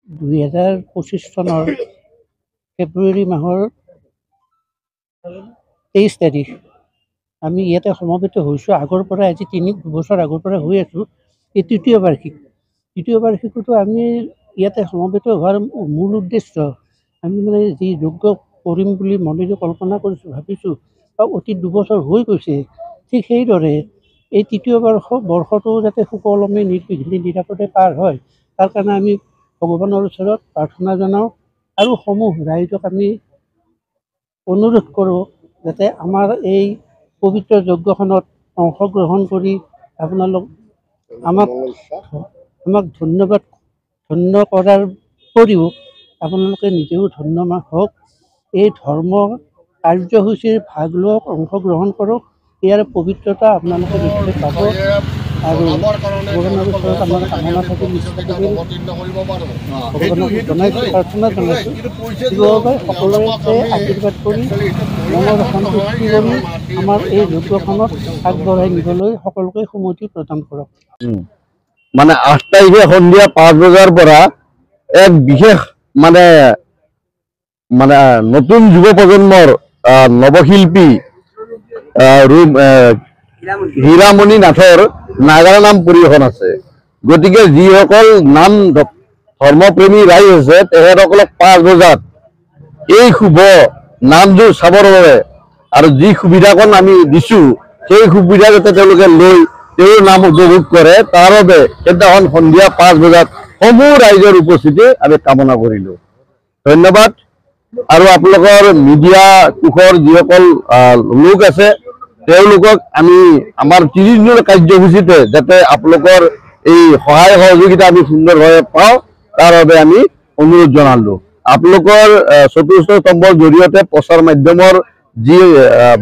2025 চনৰ ফেব্ৰুৱাৰী মাহৰ 23 তাৰিখ আমি ইয়াতে সমবেত হৈছোঁ। আগৰ পৰা আজি 3 বছৰ আগৰ পৰা হৈ আছোঁ। এই তৃতীয় বাৰ্ষিকতো আমি ইয়াতে সমবেত হোৱাৰ মূল উদ্দেশ্য আমি মানে যি যোগ্য কৰিম বুলি মনেৰে কল্পনা কৰিছোঁ, ভাবিছোঁ বা অতি 2 বছৰ হৈ গৈছে। ঠিক সেইদৰে এই তৃতীয় বৰ্ষটো যাতে সুকলমে নিৰ্বিঘ্নে নিৰাপদে পাৰ হয়, তাৰ কাৰণে আমি ভগৱানৰ ওচৰত প্ৰাৰ্থনা জনাওঁ আৰু সমূহ ৰাইজক আমি অনুৰোধ কৰোঁ যাতে আমাৰ এই পবিত্ৰ যজ্ঞখনত অংশগ্ৰহণ কৰি আপোনালোক আমাক ধন্য কৰাৰ উপৰিও আপোনালোকে নিজেও ধন্য হওক। এই ধৰ্ম কাৰ্যসূচীৰ ভাগ লওক, অংশগ্ৰহণ কৰক। ইয়াৰ পবিত্ৰতা আপোনালোকে নিশ্চয় পাব আৰু ভগৱানৰ ওচৰত আমাৰ কামনা থাকি জনাইছোঁ, প্ৰাৰ্থনা জনাইছোঁ। শিৱবাবাই সকলোকে আশীৰ্বাদ কৰি মনৰ সন্তুষ্টি কৰি আমাৰ এই যজ্ঞখনত আগবঢ়াই নিবলৈ সকলোকে সুমতি প্ৰদান কৰক। মানে 8 তাৰিখে সন্ধিয়া 5 বজাৰ পৰা এক বিশেষ মানে নতুন যুৱ প্ৰজন্মৰ নৱশিল্পী হীৰামণি নাথৰ নাগাৰা নাম পৰিৱেশন আছে। গতিকে যিসকল নাম ধৰ্মপ্ৰেমী ৰাইজ আছে তেখেতসকলক 5 বজাত এই শুভ নামযোৰ চাবৰ বাবে আৰু যি সুবিধাকণ আমি দিছোঁ সেই সুবিধা যাতে তেওঁলোকে লৈ তেওঁৰ নাম উপভোগ কৰে, তাৰ বাবে সেইদিনাখন সন্ধিয়া 5 বজাত সমূহ ৰাইজৰ উপস্থিতি আমি কামনা কৰিলোঁ। ধন্যবাদ। আৰু আপোনালোকৰ মিডিয়া কোষৰ যিসকল লোক আছে তেওঁলোকক আমি আমাৰ 30 দিনৰ কাৰ্যসূচীতে যাতে আপোনালোকৰ এই সহায় সহযোগিতা আমি সুন্দৰভাৱে পাওঁ তাৰ বাবে আমি অনুৰোধ জনালোঁ। আপোনালোকৰ চতুৰ্থ স্তম্ভৰ জৰিয়তে প্ৰচাৰ মাধ্যমৰ যি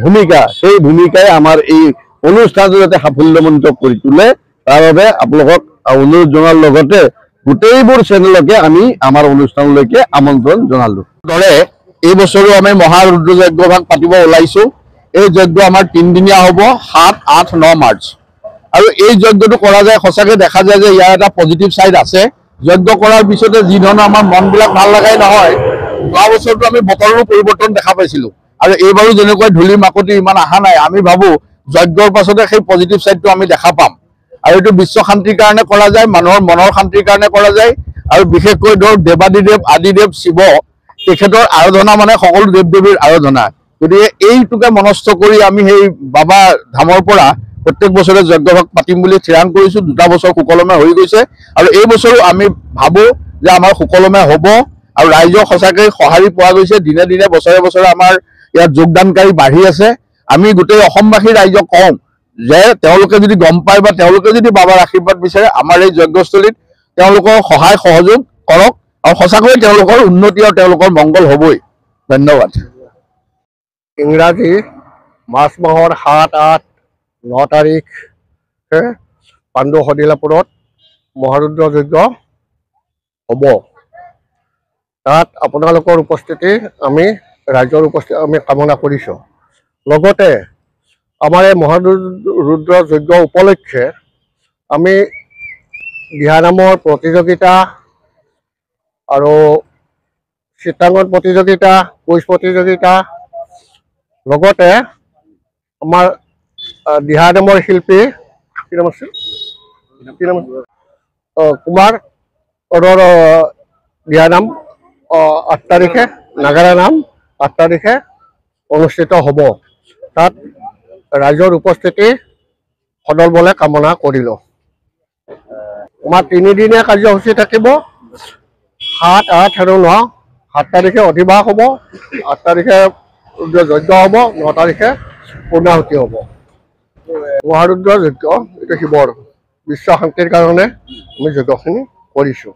ভূমিকা, সেই ভূমিকাই আমাৰ এই অনুষ্ঠানটো যাতে সাফল্যমণ্ডিত কৰি তোলে তাৰ বাবে আপোনালোকক অনুৰোধ জনোৱাৰ লগতে গোটেইবোৰ চেনেলকে আমি আমাৰ অনুষ্ঠানলৈকে আমন্ত্ৰণ জনালোঁ। দৰে এই বছৰো আমি মহাৰুদ্ৰ যজ্ঞ ভাগ পাতিব ওলাইছোঁ। এই যজ্ঞ আমাৰ 3 দিনীয়া হ'ব, 7, 8, 9 মাৰ্চ। আৰু এই যজ্ঞটো কৰা যায়, সঁচাকৈ দেখা যায় যে ইয়াৰ এটা পজিটিভ ছাইড আছে। যজ্ঞ কৰাৰ পিছতে যি ধৰণৰ আমাৰ মনবিলাক ভাল লগাই নহয়, যোৱা বছৰটো আমি বতৰৰো পৰিৱৰ্তন দেখা পাইছিলোঁ আৰু এইবাৰো যেনেকৈ ধূলি মাকতি ইমান অহা নাই, আমি ভাবোঁ যজ্ঞৰ পাছতে সেই পজিটিভ ছাইডটো আমি দেখা পাম। আৰু এইটো বিশ্ব শান্তিৰ কাৰণে কৰা যায়, মানুহৰ মনৰ শান্তিৰ কাৰণে কৰা যায়। আৰু বিশেষকৈ ধৰক দেৱাদিদেৱ আদিদেৱ শিৱ তেখেতৰ আৰাধনা মানে সকলো দেৱ দেৱীৰ আৰাধনা। গতিকে এইটোকে মনস্থ কৰি আমি সেই বাবা ধামৰ পৰা প্ৰত্যেক বছৰে যজ্ঞভাগ পাতিম বুলি থিৰাং কৰিছোঁ। 2টা বছৰ সুকলমে হৈ গৈছে আৰু এই বছৰো আমি ভাবোঁ যে আমাৰ সুকলমে হ'ব আৰু ৰাইজক সঁচাকৈ সঁহাৰি পোৱা গৈছে। দিনে দিনে বছৰে বছৰে আমাৰ ইয়াত যোগদানকাৰী বাঢ়ি আছে। আমি গোটেই অসমবাসী ৰাইজক কওঁ যে তেওঁলোকে যদি গম পায় বা তেওঁলোকে যদি বাবাৰ আশীৰ্বাদ বিচাৰে আমাৰ এই যজ্ঞস্থলীত তেওঁলোকৰ সহায় সহযোগ কৰক আৰু সঁচাকৈ তেওঁলোকৰ উন্নতি আৰু তেওঁলোকৰ মংগল হ'বই। ধন্যবাদ। ইংৰাজী মাৰ্চ মাহৰ 7, 8, 9 তাৰিখে পাণ্ডু সদিলাপুৰত মহাৰুদ্ৰ যজ্ঞ হ'ব। তাত আপোনালোকৰ উপস্থিতি আমি ৰাইজৰ উপস্থিতি আমি কামনা কৰিছোঁ। লগতে আমাৰ এই মহাৰুদ্ৰ যজ্ঞ উপলক্ষে আমি দিহানামৰ প্ৰতিযোগিতা আৰু চিত্ৰাংকন প্ৰতিযোগিতা, কুইজ প্ৰতিযোগিতা, লগতে আমাৰ দিহানামৰ শিল্পী কি নাম আছিল কুমাৰ দিহানাম 8 তাৰিখে, নাগাৰা নাম 8 তাৰিখে অনুষ্ঠিত হ'ব। তাত ৰাইজৰ উপস্থিতি সদল বলে কামনা কৰিলোঁ। আমাৰ 3 দিনীয়া কাৰ্যসূচী থাকিব। 7, 8 আৰু 9। 7 তাৰিখে অধিবাস হ'ব, 8 তাৰিখে যজ্ঞ হ'ব, 9 তাৰিখে পূৰ্ণাহুতি হ'ব। মহাৰুদ্ৰ যজ্ঞ এইটো শিৱৰ বিশ্ব শান্তিৰ কাৰণে আমি যজ্ঞখিনি কৰিছোঁ।